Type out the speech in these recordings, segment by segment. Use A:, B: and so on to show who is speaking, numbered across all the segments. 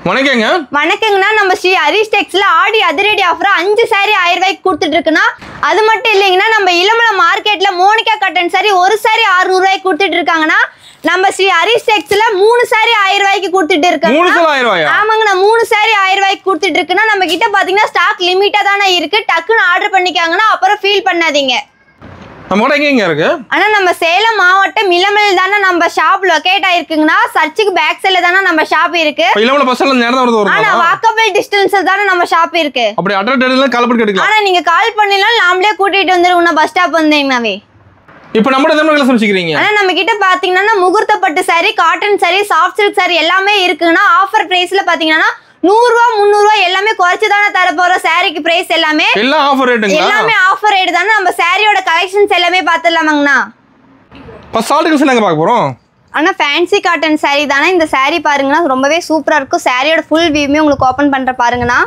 A: வணக்கங்க.
B: வணக்கங்கண்ணா. நம்ம ஸ்ரீ ஹரிஷ் டெக்ஸ்ல ஆடி அதிரடி ஆஃபர் 5 சாரி 1000 ரூபாய்க்கு கொடுத்துட்டு இருக்குன்னா, அது மட்டும் இல்லைங்கன்னா நம்ம இளமலை மார்க்கெட்ல மோனிகா காட்டன் சாரி ஒரு சாரி 600 ரூபாய்க்கு கொடுத்துட்டு இருக்காங்கன்னா, நம்ம ஸ்ரீ ஹரிஷ் டெக்ஸ்ல 3 சாரி 1000 ரூபாய்க்கு கொடுத்துட்டு இருக்காங்க.
A: 3 சாரி 1000 ரூபாயா?
B: ஆமாங்கண்ணா, 3 சாரி 1000 ரூபாய்க்கு கொடுத்துட்டு இருக்குன்னா, நம்ம கிட்ட பாத்தீங்கன்னா ஸ்டாக் லிமிட்டா தானே இருக்கு. டக்குன்னு ஆர்டர் பண்ணிக்காங்கன்னா அப்புறம் ஃபீல் பண்ணாதீங்க.
A: நம்ம கடை எங்க இருக்கு?
B: ஆனா நம்ம சேலம் மாவட்டம் இளமலை தானே நம்ம ஷாப் லொகேட் ஆயிருக்குங்கண்ணா. சர்ச்சுக்கு பேக் சைடுல தானே நம்ம ஷாப் இருக்கு.
A: இளமலை பஸ் ஸ்டாண்ட்ல நேரா வரது வருமா?
B: ஆனா வாக்கபிள் டிஸ்டன்ஸ் தானே நம்ம ஷாப் இருக்கு.
A: அப்படி அட்ரஸ் டெலிவரில கால் பண்ணி கேட்கலாம்.
B: ஆனா நீங்க கால் பண்ணினாலும் நாமளே கூட்டிட்டு வந்துருவோம் பஸ் ஸ்டாப் வந்தீங்கனாவே.
A: இப்போ நம்ம என்ன கலெக்ஷன் வச்சிருக்கீங்க?
B: ஆனா நம்ம கிட்ட பாத்தீங்கன்னா முகூர்த்த பட்டு sorry, cotton sorry, soft silk sorry எல்லாமே இருக்குன்னா, ஆஃபர் பிரைஸ்ல பாத்தீங்கன்னா 100 ரூபா 300 ரூபா எல்லாமே குறைச்சு தானே தர போறோம். சாரிக்கு பிரைஸ் எல்லாமே
A: எல்லாம் ஆஃபர் ரேட்டுங்களா?
B: எல்லாமே ஆஃபர் ரேட் தானே. நம்ம சாரியோட கலெக்ஷன்ஸ் எல்லாமே பாத்துடலாமாங்கண்ணா.
A: ஃபர்ஸ்ட் ஆர்டிகல் கலெக்ஷன் எங்க பார்க்க போறோம்?
B: ஆனா ஃபேன்சி காட்டன் சாரி தானே. இந்த சாரி பாருங்கன்னா ரொம்பவே சூப்பரா இருக்கும். சாரியோட ஃபுல் வியூமே உங்களுக்கு ஓபன் பண்ற பாருங்கண்ணா.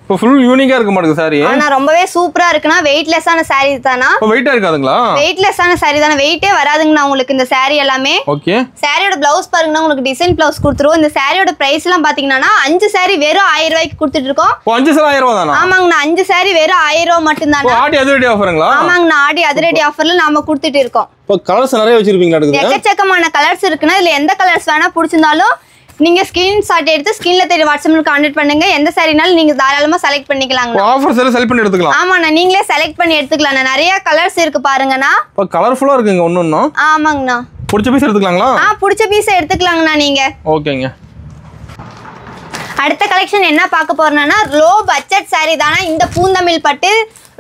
A: இப்போ ஃபுல் யூனிக்கா இருக்க மாட்டேங்குது சாரி.
B: ஆனா ரொம்பவே சூப்பரா இருக்குன்னா. வெயிட்லெஸ்ஸான சாரி தானா?
A: இப்போ வெயிட்டா இருக்காதுங்களா?
B: வெயிட்லெஸ்ஸான சாரி தானே. வெயிட்டே வராதுங்கண்ணா உங்களுக்கு இந்த சாரி எல்லாமே.
A: ஓகே.
B: சாரியோட பிளவுஸ் பாருங்கன்னா உங்களுக்கு டிசைன் பிளவுஸ் கொடுத்துருவோம். இந்த சாரியோட பிரைஸ் எல்லாம் பாத்தீங்கன்னா 5 சாரி வெறும் 1000 ரூபாய்க்கு கொடுத்துட்டு இருக்கோம்.
A: 5 சாரி 1000 ரூபாய் தானா?
B: ஆமாங்கண்ணா, 5 சாரி வெறும் 1000 ரூபாய் மட்டும் தானா.
A: ஆடி அதிரடி ஆஃபருங்களா?
B: ஆமாங்கண்ணா, ஆடி அதிரடி ஆஃபர்ல நாம கொடுத்துட்டு இருக்கோம்.
A: இப்போ கலர்ஸ் நிறைய வச்சிருப்பீங்களா?
B: எக்கச்சக்கமான கலர்ஸ் இருக்குன்னா, இதுல எந்த கலர்ஸ் வேணா பிடிச்சிருந்தாலும் நீங்க ஸ்கிரீன்ஷாட் எடுத்து ஸ்கிரீன்ல தெரிய வாட்ஸ்அப்ல கான்டாக்ட் பண்ணுங்க. எந்த சாரினாலும் நீங்க தாராளமா செலக்ட் பண்ணிக்கலாங்க.
A: ஆஃபர்ஸ் எல்லாம் செலக்ட் பண்ணி எடுத்துக்கலாம்.
B: ஆமாண்ணா, நீங்களே செலக்ட் பண்ணி எடுத்துக்கலாம். நிறைய கலர்ஸ் இருக்கு பாருங்கண்ணா.
A: இப்போ கலர்ஃபுல்லா இருக்குங்க ஒண்ணொண்ணா.
B: ஆமாங்கண்ணா,
A: பிடிச்ச பீஸ் எடுத்துக்கலாங்களா?
B: பிடிச்ச பீஸ் எடுத்துக்கலாங்கண்ணா நீங்க.
A: ஓகேங்க.
B: அடுத்த கலெக்ஷன் என்ன பார்க்க போறோம்னா, லோ பட்ஜெட் சாரி தானா. இந்த பூந்தமிழ் பட்டு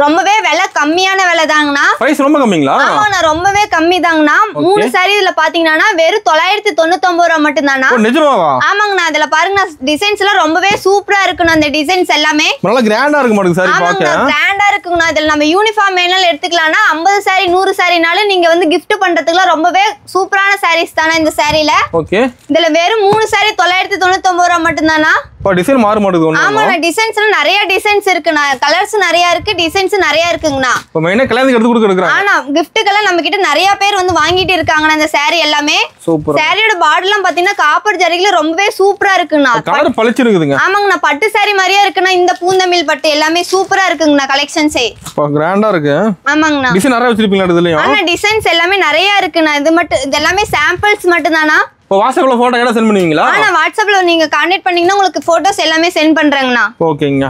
B: ரொம்பவே விலை கம்மியான விலை தாங்கண்ணா.
A: பிரைஸ் ரொம்ப கம்மிங்களா?
B: ஆமாண்ணா, ரொம்பவே கம்மி தாங்கண்ணா. 3 சாரி இதுல பாத்தீங்கன்னா வெறும் 999 ரூபா மட்டும் தானா.
A: நிஜமாவா?
B: ஆமாங்கண்ணா, இதுல பாருங்க டிசைன்ஸ் எல்லாம் ரொம்பவே சூப்பரா இருக்குண்ணா. அந்த டிசைன்ஸ் எல்லாமே
A: நல்லா கிராண்டா இருக்கு மாட்டேங்குது சாரி பாக்க.
B: ஆமாங்கண்ணா, கிராண்டா இருக்குங்கண்ணா. இதுல நம்ம யூனிஃபார்ம் வேணாலும் எடுத்துக்கலாம்னா 50 சாரி 100 சாரினாலும் நீங்க வந்து கிஃப்ட் பண்றதுக்குலாம் ரொம்பவே சூப்பரான சாரீஸ் தானே இந்த சாரில.
A: ஓகே.
B: இதுல வெறும் 3 சாரி 999 ரூபா மட்டும் தானா.
A: டிசைன் மாற மாட்டேங்குது ஒண்ணு.
B: ஆமாண்ணா, டிசைன்ஸ்ல நிறைய டிசைன்ஸ் இருக்குண்ணா. கலர்ஸ் நிறைய இருக்கு, டிசைன்ஸ் நிறைய இருக்குங்கண்ணா.
A: இப்போ மெயினா கல்யாணத்துக்கு எடுத்து கொடுக்குறாங்க.
B: ஆனா கிஃப்ட்டுக்கெல்லாம் நம்ம கிட்ட நிறைய பேர் வந்து வாங்கிட்டு இருக்காங்கண்ணா இந்த சாரி எல்லாமே.
A: சூப்பர்.
B: சாரியோட பார்டர்லாம் பாத்தீங்கன்னா காப்பர் ஜரிகைல ரொம்பவே சூப்பரா இருக்குண்ணா.
A: கலர் பளிச்சிருக்குதுங்க.
B: ஆமாங்கண்ணா, பட்டு சாரி மாதிரியா இருக்குண்ணா. இந்த பூந்தமிழ் பட்டு எல்லாமே சூப்பரா இருக்குங்கண்ணா. கலெக்ஷன்ஸே
A: இப்போ கிராண்டா இருக்கு.
B: ஆமாங்கண்ணா.
A: டிசைன் நிறைய வச்சிருப்பீங்களா இதுலயும்?
B: ஆனா டிசைன்ஸ் எல்லாமே நிறைய இருக்குண்ணா. இது எல்லாமே சாம்பிள்ஸ் மட்டும் தானா.
A: இப்போ வாட்ஸ்அப்ல போட்டோ எல்லாம் சென்ட் பண்ணுவீங்களா?
B: ஆனா வாட்ஸ்அப்ல நீங்க கான்டாக்ட் பண்ணீங்கன்னா உங்களுக்கு போட்டோஸ் எல்லாமே சென்ட் பண்றேங்கண்ணா.
A: ஓகேங்க.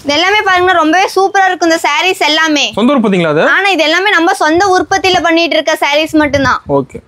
B: இது எல்லாமே பாருங்க ரொம்பவே சூப்பரா இருக்கும் இந்த சாரீஸ் எல்லாமே.
A: சொந்த உற்பத்திங்களா அது?
B: ஆனா இது எல்லாமே நம்ம சொந்த உற்பத்தியில பண்ணிட்டு இருக்க சாரீஸ் மட்டும் தான்.
A: ஓகே.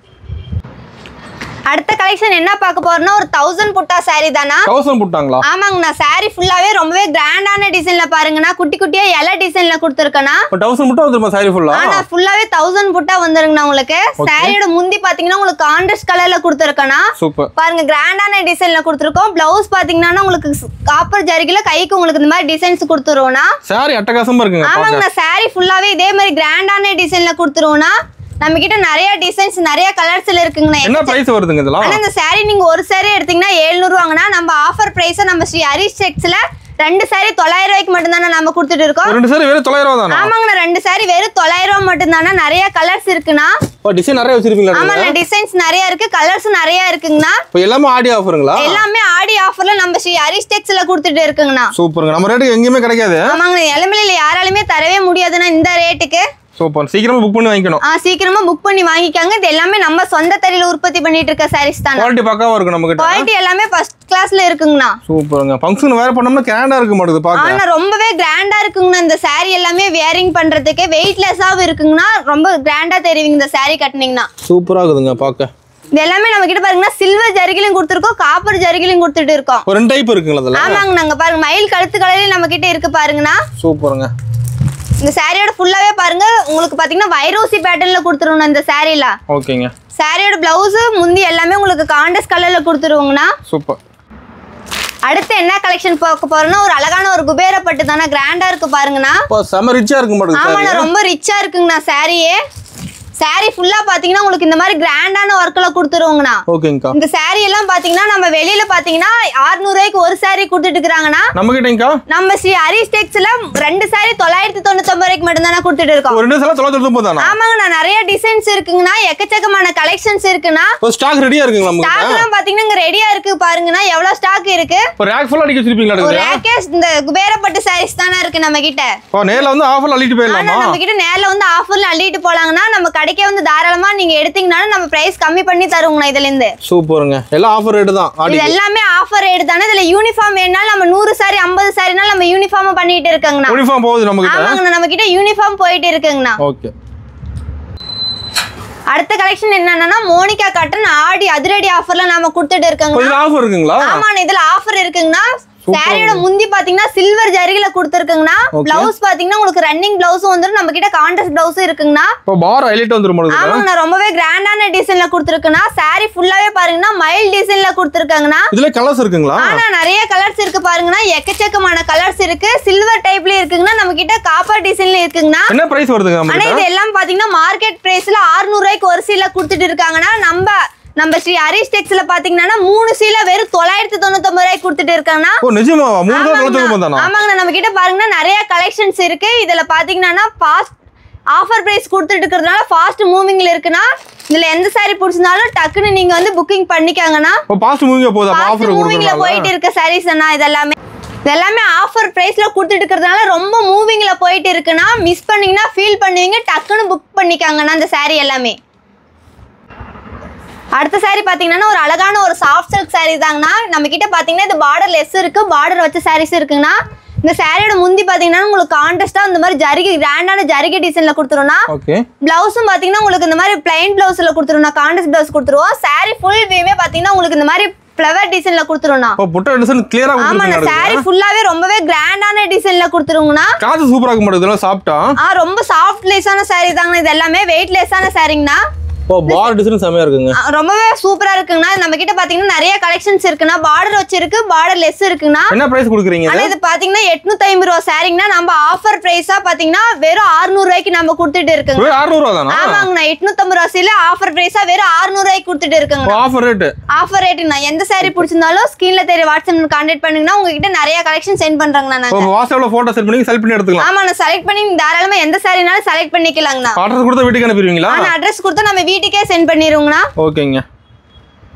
B: அடுத்த கலெக்ஷன் என்ன பார்க்க போறோம்னா, ஒரு 1000 புட்டா சாரி தானா.
A: 1000 புட்டாங்களா?
B: ஆமாங்கண்ணா, சாரி ஃபுல்லாவே ரொம்பவே கிராண்டான டிசைன்ல பாருங்கண்ணா. குட்டி குட்டியா இலை டிசைன்ல கொடுத்துருக்கேனா.
A: 1000 புட்டா வந்துருமா சாரி ஃபுல்லா?
B: ஆனா ஃபுல்லாவே 1000 புட்டா வந்துருங்கண்ணா உங்களுக்கு. சாரியோட முந்தி பாத்தீங்கன்னா உங்களுக்கு கான்ட்ராஸ்ட் கலர்ல கொடுத்துருக்கேனா.
A: சூப்பர்.
B: பாருங்க கிராண்டான டிசைன்ல கொடுத்துருக்கோம். பிளவுஸ் பாத்தீங்கன்னா உங்களுக்கு காப்பர் ஜரிகைல கைக்கு உங்களுக்கு இந்த மாதிரி டிசைன்ஸ் கொடுத்துருவோம்னா.
A: சாரி அட்டகாசமா இருக்குங்க.
B: ஆமாங்கண்ணா, சாரி ஃபுல்லாவே இதே மாதிரி கிராண்டான டிசைன்ல கொடுத்துருவோம்னா. நம்ம கிட்ட நிறைய டிசைன்ஸ் நிறைய கலர்ஸ்ல இருக்குங்கண்ணா.
A: என்ன பிரைஸ் வருதுங்க இதெல்லாம்?
B: ஆனா இந்த சாரி நீங்க ஒரு சாரி எடுத்தீங்கன்னா 700 வாங்கனா, நம்ம ஆஃபர் பிரைஸ் நம்ம ஸ்ரீ ஹரிஷ் டெக்ஸ்ல 2 சாரி 900 ரூபாய்க்கு மட்டும் தானே நம்ம கொடுத்துட்டு இருக்கோம்.
A: 2 சாரி வெறும் 900 ரூபாய் தானா?
B: ஆமாங்கண்ணா, 2 சாரி வெறும் 900 ரூபாய் மட்டும் தானே. நிறைய கலர்ஸ் இருக்குண்ணா.
A: டிசைன் நிறைய வச்சிருப்பீங்களா?
B: ஆமாண்ணா, டிசைன்ஸ் நிறைய இருக்கு, கலர்ஸ் நிறைய இருக்குங்கண்ணா.
A: இப்போ எல்லாமே ஆடி ஆஃபருங்களா?
B: எல்லாமே ஆடி ஆஃபர்ல நம்ம ஸ்ரீ ஹரிஷ் டெக்ஸ்ல கொடுத்துட்டு இருக்குங்கண்ணா.
A: சூப்பருங்க. நம்ம ரேட்டுக்கு எங்கேயுமே கிடைக்காது.
B: ஆமாங்கண்ணா, இளமலையில யாராலுமே தரவே முடியாதுன்னா இந்த ரேட்டுக்கு.
A: சூப்பர். சீக்கிரமா புக் பண்ணி வாங்கிக்கணும்.
B: சீக்கிரமா புக் பண்ணி வாங்கிக்காங்க. இது எல்லாமே நம்ம சொந்த தறியில உற்பத்தி பண்ணிட்டு இருக்க சாரீஸ் தான்.
A: குவாலிட்டி பக்காவா இருக்கு நம்ம கிட்ட.
B: குவாலிட்டி எல்லாமே ஃபர்ஸ்ட் கிளாஸ்ல இருக்குங்கண்ணா.
A: சூப்பருங்க. ஃபங்க்ஷன் வேற பண்ணோம்னா கிராண்டா இருக்க மாட்டேங்குது பாக்க.
B: ஆனா ரொம்பவே கிராண்டா இருக்குங்கண்ணா. இந்த சாரி எல்லாமே வேரிங் பண்றதுக்கு வெயிட்லெஸ்ஸாவும் இருக்குங்கண்ணா. ரொம்ப கிராண்டா தெரியுங்க இந்த சாரி கட்டினீங்கன்னா.
A: சூப்பரா இருக்குதுங்க பாக்க.
B: இது எல்லாமே நம்ம கிட்ட பாருங்கன்னா சில்வர் ஜரிகையிலும் கொடுத்துருக்கோம், காப்பர் ஜரிகையிலும் கொடுத்துட்டு இருக்கோம்.
A: ஒரு 2 டைப் இருக்குங்களா அதுல?
B: ஆமாங்க, நாங்க பாருங்க மயில் கழுத்து கலரில நம்ம கிட்ட இருக்கு பாருங்கண்ணா.
A: சூப்பருங்க.
B: இந்த சாரியோட ஃபுல்லாவே பாருங்க உங்களுக்கு பாத்தீங்கன்னா வைரோசி பேட்டர்ன்ல கொடுத்துருவோம் இந்த சாரில.
A: ஓகேங்க.
B: சாரியோட பிளவுஸ் முந்தி எல்லாமே உங்களுக்கு கான்ட்ராஸ்ட் கலர்ல கொடுத்துருவோங்கண்ணா.
A: சூப்பர்.
B: அடுத்து என்ன கலெக்ஷன் பார்க்க போறோம்னா, ஒரு அழகான ஒரு குபேர பட்டு தானே. கிராண்டா இருக்கு பாருங்கண்ணா.
A: இப்போ செம ரிச்சா இருக்கு மாட்டேங்குது.
B: ஆமாண்ணா, ரொம்ப ரிச்சா இருக்குங்கண்ணா சாரியே. saree ஃபுல்லா பாத்தீங்கன்னா உங்களுக்கு இந்த மாதிரி கிராண்டான ஒர்க்ல கொடுத்துருவோங்கண்ணா.
A: ஓகேங்கா.
B: இந்த saree எல்லாம் பாத்தீங்கன்னா நம்ம வெளியில பாத்தீங்கன்னா 600 ரூபாய்க்கு ஒரு saree கொடுத்துட்டு இருக்காங்கண்ணா.
A: நம்ம கிட்டங்கா
B: நம்ம ஸ்ரீ ஹரிஷ் டெக்ஸ்ல 2 saree 999 ரூபாய்க்கு மட்டும் தான கொடுத்துட்டு இருக்கோம்.
A: ஒரு 2 saree 999 தானா?
B: ஆமாங்கண்ணா, நிறைய டிசைன்ஸ் இருக்குங்கண்ணா, எக்கச்சக்கமான கலெக்ஷன்ஸ் இருக்குண்ணா.
A: ஒரு ஸ்டாக் ரெடியா இருக்குங்களா உங்களுக்கு?
B: ஸ்டாக்லாம் பாத்தீங்கன்னா இங்க ரெடியா இருக்கு பாருங்கண்ணா, எவ்வளவு ஸ்டாக் இருக்கு.
A: ஒரு ரேக் ஃபுல்லா அடிக்க வச்சிருப்பீங்களா?
B: ஒரு ரேக்கேஸ் இந்த குபேரப்பட்டு sarees தான இருக்கு நம்ம கிட்ட.
A: ஓ, நேர்ல வந்து ஆஃபர்ல அள்ளிட்டு போயிடலாமா?
B: நம்ம கிட்ட நேர்ல வந்து ஆஃபர்ல அள்ளிட்டு போலாங்கண்ணா. நம்ம கடைக்கே வந்து தாராளமா நீங்க எடுத்தீங்கனாலும் நம்ம பிரைஸ் கம்மி பண்ணி தருவோங்கண்ணா. இதுல இருந்து
A: சூப்பருங்க, எல்லாம் ஆஃபர் ரேட் தான்.
B: இது எல்லாமே ஆஃபர் ரேட் தானே. இதுல யூனிஃபார்ம் வேணாலும் நம்ம 100 saree 50 saree நம்ம யூனிஃபார்ம் பண்ணிட்டு இருக்கங்கண்ணா.
A: யூனிஃபார்ம் போகுது நம்ம கிட்ட.
B: ஆமாங்கண்ணா, நம்ம கிட்ட யூனிஃபார்ம் போயிட்டு இருக்குங்கண்ணா.
A: ஓகே.
B: அடுத்த கலெக்ஷன் என்னன்னா மோனிகா காட்டன் ஆடி அதிரடி ஆஃபர்ல நாம கொடுத்துட்டு இருக்கங்க.
A: இதுல ஆஃபர் இருக்குங்களா?
B: ஆமாண்ணா, இதுல ஆஃபர் இருக்குங்கண்ணா. சாரியோட முந்தி பாத்தீங்கன்னா சில்வர் ஜரிகைல கொடுத்துருக்குங்கண்ணா. பிளவுஸ் பாத்தீங்கன்னா உங்களுக்கு ரன்னிங் பிளவுஸும் வந்துரும், நம்ம கிட்ட கான்ட்ராஸ்ட் பிளவுஸும் இருக்குங்கண்ணா.
A: இப்போ பார் ஹைலைட் வந்துரும்.
B: ஆமாங்கண்ணா, ரொம்பவே கிராண்டான டிசைன்ல கொடுத்துருக்குண்ணா. சாரி ஃபுல்லாவே பாருங்கன்னா மைல் டிசைன்ல கொடுத்துருக்காங்கண்ணா.
A: இதுல கலர்ஸ் இருக்குங்களா?
B: ஆனா நிறைய கலர்ஸ் இருக்கு பாருங்கண்ணா, எக்கச்சக்கமான கலர்ஸ் இருக்கு. சில்வர் டைப்ல இருக்குங்கண்ணா, நம்ம கிட்ட காப்பர் டிசைன்ல இருக்குங்கண்ணா.
A: என்ன பிரைஸ் வருதுங்க நம்ம
B: ஆனா
A: கிட்ட?
B: இது எல்லாம் பாத்தீங்கன்னா மார்க்கெட் பிரைஸ்ல 600 ரூபாய்க்கு ஒரு சீல கொடுத்துட்டு இருக்காங்கண்ணா. நம்ம ஸ்ரீ ஹரிஷ் டெக்ஸ்ல பாத்தீங்கன்னா 3 சீல வெறும் 999 ரூபாய்க்கு கொடுத்துட்டு இருக்காங்கண்ணா.
A: ஓ, நிஜமாவா? 399 தானா?
B: ஆமாங்கண்ணா, நம்ம கிட்ட பாருங்கன்னா நிறைய கலெக்ஷன்ஸ் இருக்கு. இதுல பாத்தீங்கன்னா ஃபாஸ்ட் ஆஃபர் பிரைஸ் கொடுத்துட்டு இருக்கிறதுனால ஃபாஸ்ட் மூவிங்ல இருக்குண்ணா. இதுல எந்த saree பிடிச்சிருந்தாலும் டக்குன்னு நீங்க வந்து புக்கிங் பண்ணிக்கங்கண்ணா.
A: ஓ, ஃபாஸ்ட் மூவிங்கா போகுது. ஆஃபர்
B: மூவிங்ல போயிட்டு இருக்க sarees அண்ணா. இதெல்லாமே ஆஃபர் பிரைஸ்ல கொடுத்துட்டு இருக்கிறதுனால ரொம்ப மூவிங்ல போயிட்டு இருக்குண்ணா. மிஸ் பண்ணீங்கன்னா ஃபீல் பண்ணுவீங்க, டக்குன்னு புக் பண்ணிக்கங்கண்ணா இந்த saree எல்லாமே. அடுத்த saree பாத்தீங்கன்னா ஒரு அழகான ஒரு சாஃப்ட் சில்க் saree தாங்கண்ணா. நம்ம கிட்ட பாத்தீங்கன்னா இது பார்டர் லெஸ் இருக்கு, பார்டர் வச்ச sarees இருக்குங்கண்ணா. இந்த சாரியோட முந்தி பாத்தீங்கன்னா உங்களுக்கு கான்ட்ராஸ்டா இந்த மாதிரி ஜரிகை கிராண்டான ஜரிகை டிசைன்ல கொடுத்துருவோம்னா.
A: ஓகே.
B: பிளவுஸும் பாத்தீங்கன்னா உங்களுக்கு இந்த மாதிரி பிளைன் பிளவுஸ்ல கொடுத்துருவோம், கான்ட்ராஸ்ட் பிளவுஸ் கொடுத்துருவோம். saree ஃபுல் வியூவே பாத்தீங்கன்னா உங்களுக்கு இந்த மாதிரி ஃப்ளவர் டிசைன்ல கொடுத்துருவோம்னா.
A: ஓ, புட்டா டிசைன் கிளியரா கொடுத்துருக்கீங்க.
B: ஆமாண்ணா, saree ஃபுல்லாவே ரொம்பவே கிராண்டான டிசைன்ல கொடுத்துருவோம்னா.
A: காது சூப்பரா இருக்க மாட்டேங்குது, இதெல்லாம் சாஃப்ட்டா?
B: ரொம்ப சாஃப்ட் லேஸான saree தாங்கண்ணா. இது எல்லாமே வெயிட் லேஸான சாரீங்கண்ணா.
A: ஓ, பார் டிசைன் செமையா இருக்குங்க.
B: ரொம்பவே சூப்பரா இருக்குங்கண்ணா. நம்ம கிட்ட பாத்தீங்கன்னா நிறைய கலெக்ஷன்ஸ் இருக்குண்ணா. பார்டர் வச்சிருக்கு, பார்டர் லெஸ் இருக்குண்ணா.
A: என்ன பிரைஸ் கொடுக்குறீங்க?
B: ஆனா இது பாத்தீங்கன்னா 850 ரூபாய் சாரிங்கண்ணா. நம்ம ஆஃபர் பிரைஸா பாத்தீங்கன்னா வெறும் 600 ரூபாய்க்கு நம்ம கொடுத்துட்டு இருக்குங்க.
A: வெறும் 600 ரூபாய் தானா?
B: ஆமாங்கண்ணா, 850 ரூபாய் சீல ஆஃபர் பிரைஸா வெறும் 600 ரூபாய்க்கு கொடுத்துட்டு இருக்குங்க.
A: Offer rate.
B: ஆஃபர் ரேட்னா எந்த saree பிடிச்சிருந்தாலும் ஸ்கிரீன்ல தெரிய வாட்ஸ்அப்ல கான்டாக்ட் பண்ணுங்கன்னா உங்ககிட்ட நிறைய கலெக்ஷன் சென்ட் பண்றாங்கண்ணா நாங்க.
A: வாட்ஸ்அப்ல போட்டோ சென்ட் பண்ணி செலக்ட் பண்ணி எடுத்துக்கலாம்.
B: ஆமாண்ணா, செலக்ட் பண்ணி தாராளமா எந்த சாரினாலும் செலக்ட் பண்ணிக்கலாங்கண்ணா.
A: அட்ரஸ் கொடுத்தா வீட்டுக்கு அனுப்பிடுவீங்களா?
B: ஆனா அட்ரஸ் கொடுத்தா நம்ம வீட்டுக்கே சென்ட் பண்ணிடுவோங்கண்ணா.
A: ஓகேங்க.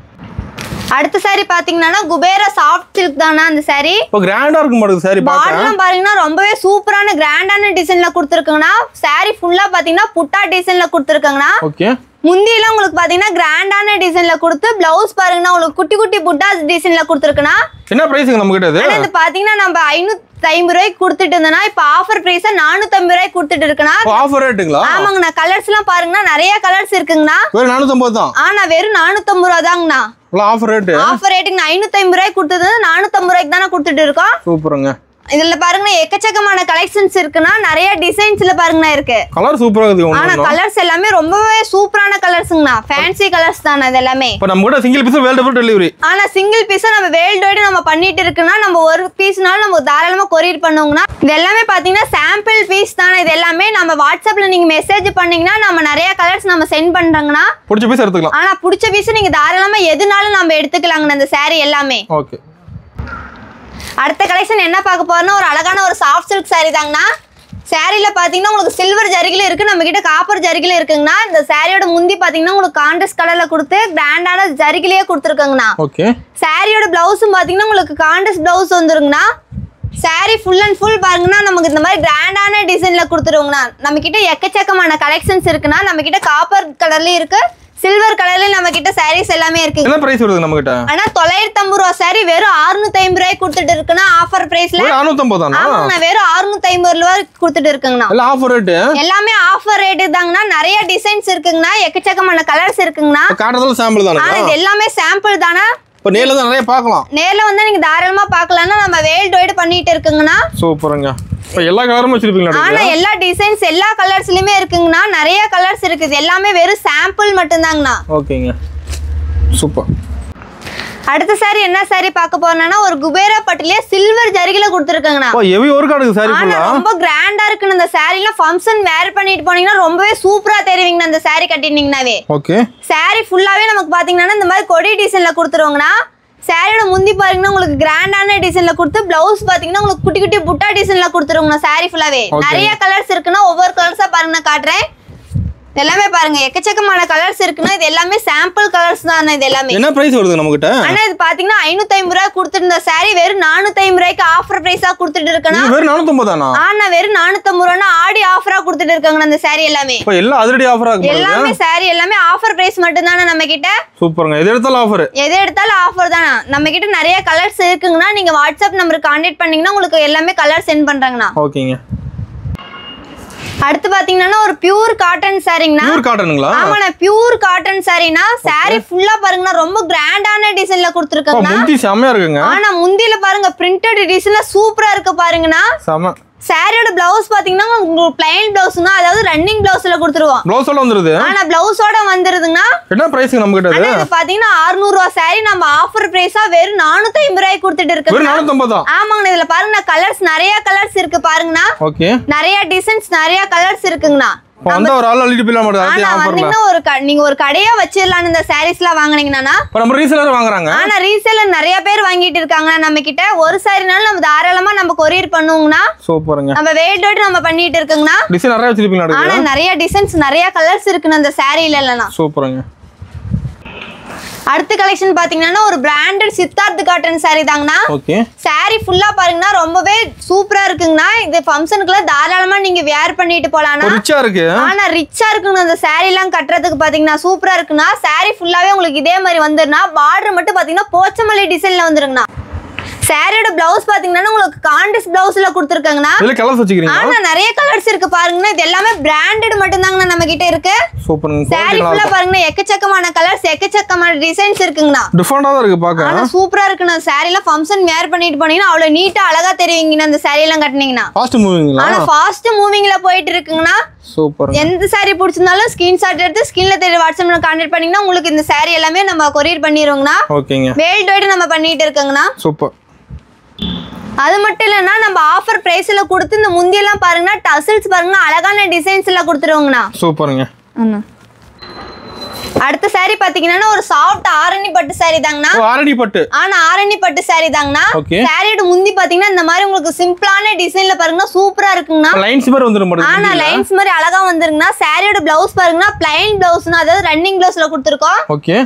B: அடுத்த saree பாத்தீங்கன்னா குபேர சாஃப்ட் சில்க் தானா. அந்த saree
A: இப்போ கிராண்டா இருக்கு மாட்டேங்குது saree பாக்க.
B: பார்டர்லாம் பாருங்கன்னா ரொம்பவே சூப்பரான கிராண்டான டிசைன்ல கொடுத்துருக்காங்கண்ணா. saree ஃபுல்லா பாத்தீங்கன்னா புட்டா டிசைன்ல கொடுத்துருக்காங்கண்ணா.
A: ஓகே.
B: முந்தியெல்லாம் உங்களுக்கு பாத்தீங்கன்னா கிராண்டான டிசைன்ல கொடுத்து பிளவுஸ் பாருங்கன்னா உங்களுக்கு குட்டி குட்டி புட்டா டிசைன்ல கொடுத்துருக்குண்ணா.
A: என்ன பிரைஸ்ங்க நம்ம கிட்ட?
B: இது பாத்தீங்கன்னா நம்ம 550 ரூபாய்க்கு கொடுத்துட்டு இருந்தோம்னா இப்ப ஆஃபர் பிரைஸா 450 ரூபாய்க்கு கொடுத்துட்டு இருக்குண்ணா.
A: ஆஃபர் ரேட்டுங்களா?
B: ஆமாங்கண்ணா, கலர்ஸ் எல்லாம் பாருங்கன்னா நிறைய கலர்ஸ் இருக்குங்கண்ணா.
A: வெறும் 450 தான்.
B: ஆனா வெறும் 450 ரூபா தாங்கண்ணா.
A: Offer rate.
B: ஆஃபர் ரேட்டுக்கு 550 ரூபாய்க்கு கொடுத்தது 450 ரூபாய்க்கு தானே கொடுத்துட்டு இருக்கோம்.
A: சூப்பருங்க.
B: இதுல பாருங்க எக்கச்சக்கமான கலெக்ஷன்ஸ் இருக்குன்னா, நிறைய டிசைன்ஸ்ல பாருங்கண்ணா இருக்கு.
A: கலர் சூப்பரா இருக்கு.
B: ஆனா கலர்ஸ் எல்லாமே ரொம்பவே சூப்பரான கலர்ஸ்ங்கண்ணா. ஃபேன்சி கலர்ஸ் தானே இது எல்லாமே.
A: இப்போ நம்ம கூட single piece world wide delivery.
B: ஆனா சிங்கிள் பீஸா நம்ம வேர்ல்ட் வைட் நம்ம பண்ணிட்டு இருக்குன்னா நம்ம ஒரு பீஸ்னாலும் நம்ம தாராளமா கொரியர் பண்ணுவோங்கண்ணா. இது எல்லாமே பாத்தீங்கன்னா சாம்பிள் பீஸ் தானே. இது எல்லாமே நம்ம வாட்ஸ்அப்ல நீங்க மெசேஜ் பண்ணீங்கன்னா நம்ம நிறைய கலர்ஸ் நம்ம சென்ட் பண்றாங்கண்ணா.
A: பிடிச்ச பீஸ் எடுத்துக்கலாம்.
B: ஆனா பிடிச்ச பீஸ் நீங்க தாராளமா எதுனாலும் நம்ம எடுத்துக்கலாங்கண்ணா இந்த saree எல்லாமே.
A: ஓகே.
B: அடுத்த கலெக்ஷன் என்ன பார்க்க போறோம்னா ஒரு அழகான ஒரு சாஃப்ட் சில்க் saree தாங்கண்ணா. சாரியில பாத்தீங்கன்னா உங்களுக்கு சில்வர் ஜரிகைல இருக்கு, நம்ம கிட்ட காப்பர் ஜரிகைல இருக்குங்கண்ணா. இந்த சாரியோட முந்தி பாத்தீங்கன்னா உங்களுக்கு கான்ட்ராஸ்ட் கலர்ல கொடுத்து கிராண்டான ஜரிகைலயே கொடுத்துருக்காங்கண்ணா.
A: ஓகே.
B: சாரியோட பிளவுஸும் பாத்தீங்கன்னா உங்களுக்கு கான்ட்ராஸ்ட் பிளவுஸ் வந்துருங்கண்ணா. saree ஃபுல் அண்ட் ஃபுல் பாருங்கன்னா நமக்கு இந்த மாதிரி கிராண்டான டிசைன்ல கொடுத்துருவோங்கண்ணா. நம்ம கிட்ட எக்கச்சக்கமான கலெக்ஷன்ஸ் இருக்குண்ணா. நம்ம கிட்ட காப்பர் கலர்லயும் இருக்கு, சில்வர் கலர்ல நம்ம கிட்ட sarees எல்லாமே இருக்கு.
A: என்ன பிரைஸ் வருது நம்ம கிட்ட?
B: ஆனா 950 ரூபாய் saree வெறும் 650 ரூபாய்க்கு கொடுத்துட்டு இருக்குன்னா ஆஃபர் பிரைஸ்ல.
A: 650 தானா?
B: ஆமாண்ணா, வெறும் 650 ரூபாய்க்கு கொடுத்துட்டு இருக்குங்கண்ணா.
A: எல்லாம் ஆஃபர் ரேட்.
B: எல்லாமே ஆஃபர் ரேட் தாங்கண்ணா. நிறைய டிசைன்ஸ் இருக்குங்கண்ணா, எக்கச்சக்கமான கலர்ஸ் இருக்குங்கண்ணா.
A: காட்டுறதுல சாம்பிள் தானே?
B: ஆனா இது எல்லாமே சாம்பிள் தானா.
A: இப்போ நேர்ல தான் நிறைய பார்க்கலாம்.
B: நேர்ல வந்து நீங்க தாராளமா பார்க்கலாம்னா நம்ம வேர்ல்ட் வைட் பண்ணிட்டு இருக்குங்கண்ணா.
A: சூப்பருங்க. இப்போ எல்லா கலரும் வச்சிருப்பீங்களா?
B: ஆனா எல்லா டிசைன்ஸ் எல்லா கலர்ஸ்லயுமே இருக்குங்கண்ணா. நிறைய கலர்ஸ் இருக்குது, எல்லாமே வெறும் சாம்பிள் மட்டும் தாங்கண்ணா.
A: ஓகேங்க, சூப்பர்.
B: அடுத்த saree என்ன saree பார்க்க போறோம்னா ஒரு குபேரா பட்டுலயே சில்வர் ஜரிகைல கொடுத்திருக்காங்கண்ணா.
A: ஓ ஹெவி ஒர்க் ஆடுது saree
B: ஆனா ரொம்ப கிராண்டா இருக்கு. இந்த சாரீல ஃபங்க்ஷன் வேர் பண்ணிட்டு போனீங்கன்னா ரொம்பவே சூப்பரா தெரிவிங்க. அந்த saree கட்டினீங்கனாவே
A: ஓகே.
B: saree ஃபுல்லாவே நமக்கு பாத்தீங்கன்னா இந்த மாதிரி கொடி டிசைன்ல கொடுத்துருவாங்கண்ணா. சாரியோட முந்தி பாருங்கன்னா உங்களுக்கு கிராண்டான டிசைன்ல கொடுத்து பிளவுஸ் பாத்தீங்கன்னா உங்களுக்கு குட்டி குட்டி புட்டா டிசைன்ல கொடுத்துருவாங்க. saree ஃபுல்லாவே நிறைய கலர்ஸ் இருக்குன்னா ஒவ்வொரு கலர்ஸா பாருங்க காட்டுறேன். எல்லாமே பாருங்க எக்கச்சக்கமான கலர்ஸ் இருக்குன்னா இது எல்லாமே சாம்பிள் கலர்ஸ் தான். இது எல்லாமே
A: என்ன பிரைஸ் வருது நமக்கிட்ட?
B: ஆனா இது பாத்தீங்கன்னா 550 ரூபாய் கொடுத்துருந்த saree வெறும் 450 ரூபாய்க்கு ஆஃபர் பிரைஸா கொடுத்துட்டு இருக்கேனா.
A: வெறும் 450 தானா?
B: ஆனா வெறும் 450 ரூபாய்னா ஆடி ஆஃபரா கொடுத்துட்டு இருக்காங்க அந்த saree எல்லாமே.
A: இப்போ எல்லாம் அதிரடி ஆஃபரா இருக்கு.
B: எல்லாமே saree எல்லாமே ஆஃபர் பிரைஸ் மட்டும் தான நம்ம கிட்ட.
A: சூப்பர்ங்க. எது எடுத்தாலும் ஆஃபர்.
B: எது எடுத்தாலும் ஆஃபர் தானா. நம்ம கிட்ட நிறைய கலர்ஸ் இருக்குங்கன்னா நீங்க வாட்ஸ்அப் நம்பருக்கு கான்டாக்ட் பண்ணீங்கன்னா உங்களுக்கு எல்லாமே கலர் சென்ட் பண்றாங்கண்ணா.
A: ஓகேங்க.
B: அடுத்து பாத்தீங்கன்னா ஒரு பியூர் காட்டன் சாரிங்கண்ணா.
A: பியூர் காட்டனுங்களா?
B: ஆமாண்ணா பியூர் காட்டன் சாரினா saree ஃபுல்லா பாருங்கண்ணா ரொம்ப கிராண்டான டிசைன்ல கொடுத்துருக்காங்க.
A: முந்தி செமையா இருக்குங்க.
B: ஆனா முந்தில பாருங்க பிரிண்டட் டிசைன்ல சூப்பரா இருக்கு பாருங்கண்ணா.
A: செம.
B: சாரியோட பிளவுஸ் பாத்தீங்கன்னா உங்களுக்கு பிளைன் பிளவுஸ்னா அதாவது ரன்னிங் பிளவுஸ்ல கொடுத்துருவோம்.
A: பிளவுஸோட வந்துருது.
B: ஆனா பிளவுஸோட வந்துருதுங்கண்ணா.
A: என்ன பிரைஸ் நம்ம கிட்ட இது?
B: இது பாத்தீங்கன்னா 600 ரூபாய் saree நம்ம ஆஃபர் பிரைஸா வெறும் 450 ரூபாய்க்கு கொடுத்துட்டு இருக்கு.
A: வெறும் 450 தான்.
B: ஆமாங்க. இதுல பாருங்க கலர்ஸ் நிறைய கலர்ஸ் இருக்கு பாருங்கண்ணா.
A: ஓகே.
B: நிறைய டிசைன்ஸ் நிறைய கலர்ஸ் இருக்குங்கண்ணா.
A: அந்த ஒரு ஆள் அள்ளிட்டு போயிட மாட்டாங்க. அதே ஆஃபர்ல
B: நீங்க ஒரு கடையா வச்சிரலாம். இந்த சாரீஸ்லாம் வாங்குனீங்கன்னா
A: இப்ப நம்ம ரீசேலர் வாங்குறாங்க.
B: ஆனா ரீசேலர் நிறைய பேர் வாங்கிட்டு இருக்காங்க நம்ம கிட்ட. ஒரு சாரினால நம்ம தாராளமா நம்ம கொரியர் பண்ணுவோம்னா.
A: சூப்பர்ங்க.
B: நம்ம வேல்டோட் நம்ம பண்ணிட்டு இருக்கோம்னா.
A: டிசைன் நிறைய வச்சிருப்பீங்க.
B: ஆனா நிறைய டிசைன்ஸ் நிறைய கலர்ஸ் இருக்குன்னு அந்த சாரீல இல்லனா.
A: சூப்பர்ங்க.
B: அடுத்த கலெக்ஷன் பாத்தீங்கன்னா ஒரு பிராண்டட் சித்தார்த் காட்டன் saree தாங்கண்ணா.
A: ஓகே.
B: saree ஃபுல்லா பாருங்கண்ணா ரொம்பவே சூப்பரா இருக்குங்கண்ணா. இது ஃபங்க்ஷனுக்குள்ள தாராளமா நீங்க வேர் பண்ணிட்டு போலாம்னா.
A: ரிச்சா இருக்கு.
B: ஆனா ரிச்சா இருக்குங்க. அந்த saree எல்லாம் கட்டறதுக்கு பாத்தீங்கன்னா சூப்பரா இருக்குண்ணா. saree ஃபுல்லாவே உங்களுக்கு இதே மாதிரி வந்துருனா. பார்டர் மட்டும் பாத்தீங்கன்னா போச்சமல்லி டிசைன்ல வந்துருங்கண்ணா. சாரியோட பிளவுஸ் பாத்தீங்கன்னா உங்களுக்கு கான்ட்ராஸ்ட் பிளவுஸ்ல கொடுத்திருக்காங்கண்ணா.
A: இதுல கலர்ஸ் வச்சிருக்கீங்க.
B: ஆனா நிறைய கலர்ஸ் இருக்கு பாருங்கண்ணா. இது எல்லாமே பிராண்டட் மட்டும் தாங்கண்ணா நம்ம கிட்ட இருக்கு.
A: சூப்பர்ங்க.
B: சாரி ஃபுல்லா பாருங்கண்ணா எக்கச்சக்கமான கலர்ஸ் எக்கச்சக்கமான டிசைன்ஸ் இருக்குங்கண்ணா.
A: டிஃபரண்டா தான் இருக்கு பாக்க.
B: ஆனா சூப்பரா இருக்குண்ணா. சாரில ஃபங்க்ஷன் வேர் பண்ணிட்டு போனீங்கன்னா அவ்வளவு நீட்டா அழகா தெரியுங்கண்ணா. அந்த சாரி எல்லாம் கட்டினீங்கன்னா
A: ஃபாஸ்ட் மூவிங்ல.
B: ஆனா ஃபாஸ்ட் மூவிங்ல போயிட்டு இருக்குங்கண்ணா.
A: சூப்பர்.
B: எந்த சாரி பிடிச்சிருந்தாலும் ஸ்கிரீன்ஷாட் எடுத்து ஸ்கிரீன்ல தெரிய வாட்ஸ்அப்ல கான்டாக்ட் பண்ணீங்கன்னா உங்களுக்கு இந்த சாரி எல்லாமே நம்ம கொரியர் பண்ணிடுவோங்கண்ணா.
A: ஓகேங்க.
B: வேல்டோட நம்ம பண்ணிட்டு இருக்கோங்கண்ணா.
A: சூப்பர்.
B: அது மட்டும் இல்லைன்னா நம்ம ஆஃபர் பிரைஸ்ல கொடுத்து இந்த முந்தியெல்லாம் பாருங்கன்னா டசல்ஸ் பாருங்கன்னா அழகான டிசைன்ஸ் எல்லாம் கொடுத்துருவோங்கண்ணா.
A: சூப்பருங்க.
B: அடுத்த saree பாத்தீங்கன்னா ஒரு சாஃப்ட் ஆரணி பட்டு saree தாங்கண்ணா.
A: ஆரணி பட்டு.
B: ஆனா ஆரணி பட்டு saree தாங்கண்ணா. சாரியோட முந்தி பாத்தீங்கன்னா இந்த மாதிரி உங்களுக்கு சிம்பிளான டிசைன்ல பாருங்கன்னா சூப்பரா இருக்குங்கண்ணா.
A: லைன்ஸ் மாதிரி வந்துரும் பாருங்க.
B: ஆனா லைன்ஸ் மாதிரி அழகா வந்துருங்கண்ணா. சாரியோட பிளவுஸ் பாருங்கன்னா பிளைன் பிளவுஸ்னா அதாவது ரன்னிங் பிளவுஸ்ல கொடுத்துருக்கோம்.
A: Okay.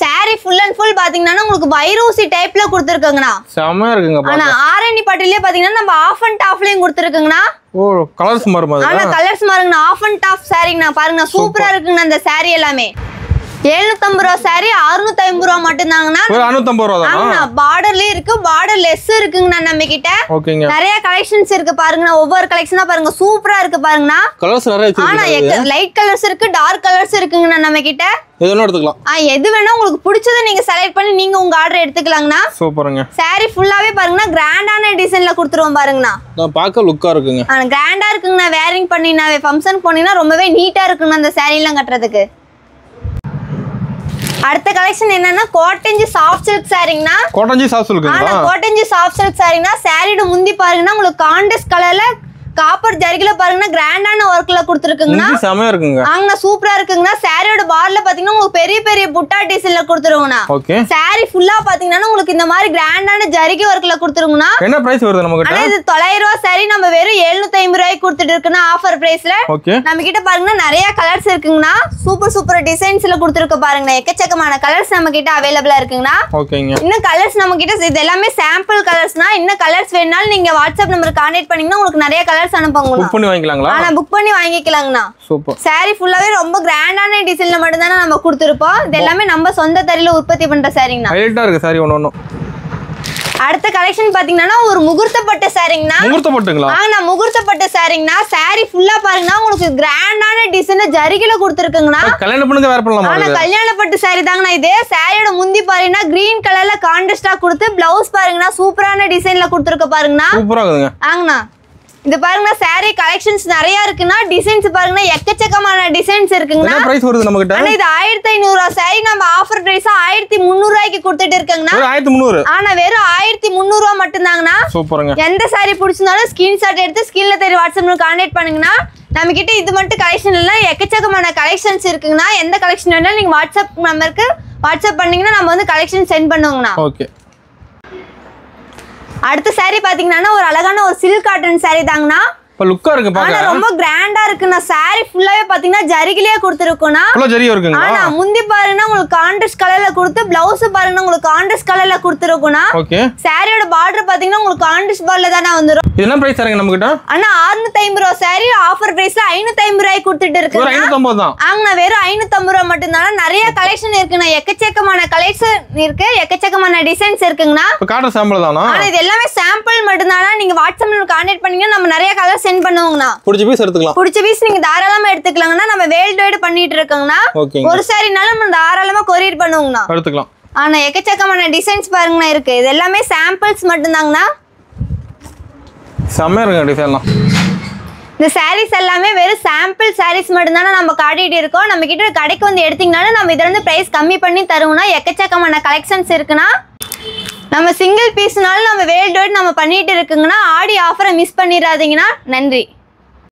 B: Sorry full and full பாத்தீங்கன்னா உங்களுக்கு வைரோசி டைப்ல கொடுத்துருக்காங்கண்ணா.
A: செமையா இருக்குங்க பாருங்க. ஆனா
B: ஆரணி பட்டுலயே பாத்தீங்கன்னா நம்ம ஆஃப் அண்ட் டாப்லயும் கொடுத்துருக்காங்கண்ணா.
A: ஓ கலர்ஸ் மாறுமா?
B: ஆனா கலர்ஸ் மாறுங்கண்ணா. ஆஃப் அண்ட் டாப் சாரிங்கண்ணா. பாருங்க சூப்பரா இருக்குங்கண்ணா இந்த சாரி எல்லாமே. 750 ரூபாய் saree 650 ரூபாய் மட்டும் தாங்கண்ணா.
A: 650 ரூபாய் தானா?
B: ஆமா பார்டர்லயே இருக்கு. பார்டர் லெஸ் இருக்குங்கண்ணா நம்ம கிட்ட.
A: ஓகேங்க.
B: நிறைய கலெக்ஷன்ஸ் இருக்கு பாருங்கண்ணா. ஒவ்வொரு கலெக்ஷனா பாருங்க சூப்பரா இருக்கு பாருங்கண்ணா.
A: கலர்ஸ் நிறைய
B: வச்சிருக்கீங்க. ஆனா லைட் கலர்ஸ் இருக்கு டார்க் கலர்ஸ் இருக்குங்கண்ணா நம்ம கிட்ட.
A: எது வேணா எடுத்துக்கலாம்.
B: எது வேணா உங்களுக்கு பிடிச்சதை நீங்க செலக்ட் பண்ணி நீங்க உங்க ஆர்டர் எடுத்துக்கலாங்கண்ணா.
A: சூப்பருங்க.
B: saree ஃபுல்லாவே பாருங்கண்ணா கிராண்டான டிசைன்ல கொடுத்துருவோம் பாருங்கண்ணா.
A: நான் பார்க்க லுக்கா இருக்குங்க.
B: கிராண்டா இருக்குங்கண்ணா. வேரிங் பண்ணினாவே ஃபங்க்ஷன் போனீங்கன்னா ரொம்பவே நீட்டா இருக்குங்கண்ணா அந்த saree எல்லாம் கட்டுறதுக்கு. அடுத்த கலெக்ஷன் என்னன்னா கோட்டஞ்சி சாஃப்ட் சில்க் சாரிங்கண்ணா.
A: கோட்டஞ்சி சாஃப்ட் சில்க்ங்களா?
B: கோட்டஞ்சி சாஃப்ட் சில்க் சாரிங்கண்ணா. சாரியோட முந்தி பாருங்கன்னா உங்களுக்கு கான்ட்ராஸ்ட் கலர்ல காப்பர் ஜரிகைல பாருங்கன்னா கிராண்டான ஒர்க்ல கொடுத்துருக்குங்கண்ணா.
A: செமையா இருக்குங்க.
B: ஆங்கண்ணா சூப்பரா இருக்குங்கண்ணா. சாரியோட பார்டர்ல பாத்தீங்கன்னா உங்களுக்கு பெரிய பெரிய புட்டா டிசைன்ல கொடுத்துருவோங்கண்ணா.
A: ஓகே.
B: சாரி ஃபுல்லா பாத்தீங்கன்னா உங்களுக்கு இந்த மாதிரி கிராண்டான ஜரிகை ஒர்க்ல கொடுத்துருவோங்கண்ணா.
A: என்ன பிரைஸ் வருது நம்ம கிட்ட?
B: இது 900 ரூபாய் சாரி நம்ம வெறும் 750 ரூபாய்க்கு கொடுத்துட்டு இருக்குன்னா ஆஃபர் பிரைஸ்ல.
A: ஓகே.
B: நம்ம கிட்ட பாருங்கன்னா நிறைய கலர்ஸ் இருக்குங்கண்ணா. சூப்பர் சூப்பர் டிசைன்ஸ்ல கொடுத்துருக்க பாருங்கண்ணா. எக்கச்சக்கமான கலர்ஸ் நம்ம கிட்ட அவைலபிளா இருக்குங்கண்ணா.
A: ஓகேங்க.
B: இன்னும் கலர்ஸ் நம்ம கிட்ட இது எல்லாமே சாம்பிள் கலர்ஸ்னா. இன்னும் கலர்ஸ் வேணாலும் நீங்க வாட்ஸ்அப் நம்பருக்கு கான்டாக்ட் பண்ணீங்கன்னா உங்களுக்கு நிறைய கலர்ஸ் அனுப்புவாங்க.
A: புக் பண்ணி வாங்கிக்கலாங்களா?
B: ஆனா புக் பண்ணி வாங்கிக்கலாங்கண்ணா.
A: சூப்பர்.
B: சாரி ஃபுல்லாவே ரொம்ப கிராண்டான டிசைன்ல மட்டும் தானே நம்ம கொடுத்துருப்போம். இது எல்லாமே நம்ம சொந்த தறியில உற்பத்தி பண்ற சாரிங்கண்ணா.
A: ஹைலைட்டா இருக்கு சாரி ஒண்ணு.
B: அடுத்த கலெக்ஷன் பாத்தீங்கன்னா ஒரு முகூர்த்தப்பட்டு சாரிங்கண்ணா.
A: முகூர்த்தப்பட்டுங்களா?
B: ஆனா முகூர்த்தப்பட்டு சாரிங்கண்ணா. சாரி ஃபுல்லா பாருங்கண்ணா உங்களுக்கு கிராண்டான டிசைன்ல ஜரிகைல கொடுத்துருக்குங்கண்ணா.
A: கல்யாண பண்ணுங்க வேற பண்ணலாமா?
B: ஆனா கல்யாணப்பட்டு சாரி தாங்கண்ணா இது. சாரியோட முந்தி பாருங்கன்னா கிரீன் கலர்ல கான்ட்ராஸ்டா கொடுத்து பிளவுஸ் பாருங்கண்ணா சூப்பரான டிசைன்ல கொடுத்துருக்க பாருங்கண்ணா.
A: சூப்பரா இருக்குங்க.
B: ஆங்கண்ணா இது பாருங்க saree கலெக்ஷன்ஸ் நிறைய இருக்குன்னா டிசைன்ஸ் பாருங்க எக்கச்சக்கமான டிசைன்ஸ் இருக்குங்கண்ணா.
A: என்ன பிரைஸ் வருது நம்ம கிட்ட?
B: ஆனா இது 1500 saree நம்ம ஆஃபர் பிரைஸா 1300 ரூபாய்க்கு கொடுத்துட்டு இருக்கங்கண்ணா.
A: 1300.
B: ஆனா வெறும் 1300 ரூபாய் மட்டும்தாங்கண்ணா.
A: சூப்பருங்க.
B: எந்த saree பிடிச்சிருந்தாலும் ஸ்கிரீன்ஷாட் எடுத்து ஸ்கிரீன்ல தெரிய வாட்ஸ்அப்ல கான்டாக்ட் பண்ணுங்கண்ணா. நம்ம கிட்ட இது மட்டும் கலெக்ஷன் இல்ல எக்கச்சக்கமான கலெக்ஷன்ஸ் இருக்குங்கண்ணா. எந்த கலெக்ஷன் வேணாலும் நீங்க வாட்ஸ்அப் நம்பருக்கு வாட்ஸ்அப் பண்ணீங்கன்னா நம்ம வந்து கலெக்ஷன் சென்ட் பண்ணுவோங்கண்ணா.
A: ஓகே.
B: அடுத்த saree பாத்தீங்கன்னா ஒரு அழகான ஒரு சில்க் காட்டன் saree தாங்கண்ணா.
A: இப்ப லுக்கா இருக்கு பாக்க.
B: ஆனா ரொம்ப கிராண்டா இருக்குண்ணா. saree ஃபுல்லாவே பாத்தீங்கன்னா ஜரிகிலே கொடுத்திருக்கும்னா.
A: ஃபுல்லா ஜரியா இருக்குங்க.
B: ஆனா முந்தி பாருங்கன்னா உங்களுக்கு கான்ட்ராஸ்ட் கலர்ல கொடுத்து ப்ளவுஸ் பாருங்கன்னா உங்களுக்கு கான்ட்ராஸ்ட் கலர்ல கொடுத்திருக்கும்னா.
A: ஓகே.
B: சாரியோட பார்டர் பாத்தீங்கன்னா உங்களுக்கு கான்ட்ராஸ்ட் பார்டர்ல தான வந்துரும்.
A: இது என்ன பிரைஸ் தரீங்க நம்ம கிட்ட?
B: அண்ணா 650 ரூபாய் saree ஆஃபர் பிரைஸ்ல 550 ரூபாய்க்கு கொடுத்துட்டு இருக்கு.
A: 550 தான்.
B: ஆங்கண்ணா வெறும் 550 ரூபாய் மட்டும் தான். நிறைய கலெக்ஷன் இருக்குண்ணா. எக்கச்சக்கமான கலெக்ஷன் இருக்கு. எக்கச்சக்கமான டிசைன்ஸ் இருக்குங்கண்ணா.
A: இப்ப காட்டன் சாம்பிள் தானா?
B: ஆனா இது எல்லாமே சாம்பிள் மட்டும் தானா. நீங்க வாட்ஸ்அப்ல கான்டாக்ட் பண்ணீங்கன்னா நம்ம நிறைய கலர் சென்ட் பண்ணுவோங்கண்ணா.
A: பிடிச்ச பீஸ் எடுத்துக்கலாம்.
B: பிடிச்ச பீஸ் நீங்க தாராளமா எடுத்துக்கலாங்கண்ணா. நம்ம வேர்ல்ட் வைட் பண்ணிட்டு இருக்கோங்கண்ணா. ஒரு சாரினாலும் நம்ம தாராளமா கொரியர் பண்ணுவோங்கண்ணா.
A: எடுத்துக்கலாம்.
B: ஆனா எக்கச்சக்கமான டிசைன்ஸ் பாருங்கண்ணா இருக்கு. இது எல்லாமே சாம்பிள்ஸ் மட்டும் தாங்கண்ணா.
A: செம்ம இருக்கு டிசைன்லாம்.
B: இந்த சாரீஸ் எல்லாமே வெறும் சாம்பிள் சாரீஸ் மட்டும் தானே நம்ம காட்டிட்டு இருக்கோம். நம்ம கிட்ட கடைக்கு வந்து எடுத்தீங்கனாலும் நம்ம இதுல இருந்து பிரைஸ் கம்மி பண்ணி தருவோம்னா. எக்கச்சக்கமான கலெக்ஷன்ஸ் இருக்குன்னா நம்ம சிங்கிள் பீஸ்னாலும் நம்ம வேர்ல்ட் வைட் நம்ம பண்ணிட்டு இருக்குங்கன்னா. ஆடி ஆஃபரை மிஸ் பண்ணிடாதீங்கன்னா. நன்றி.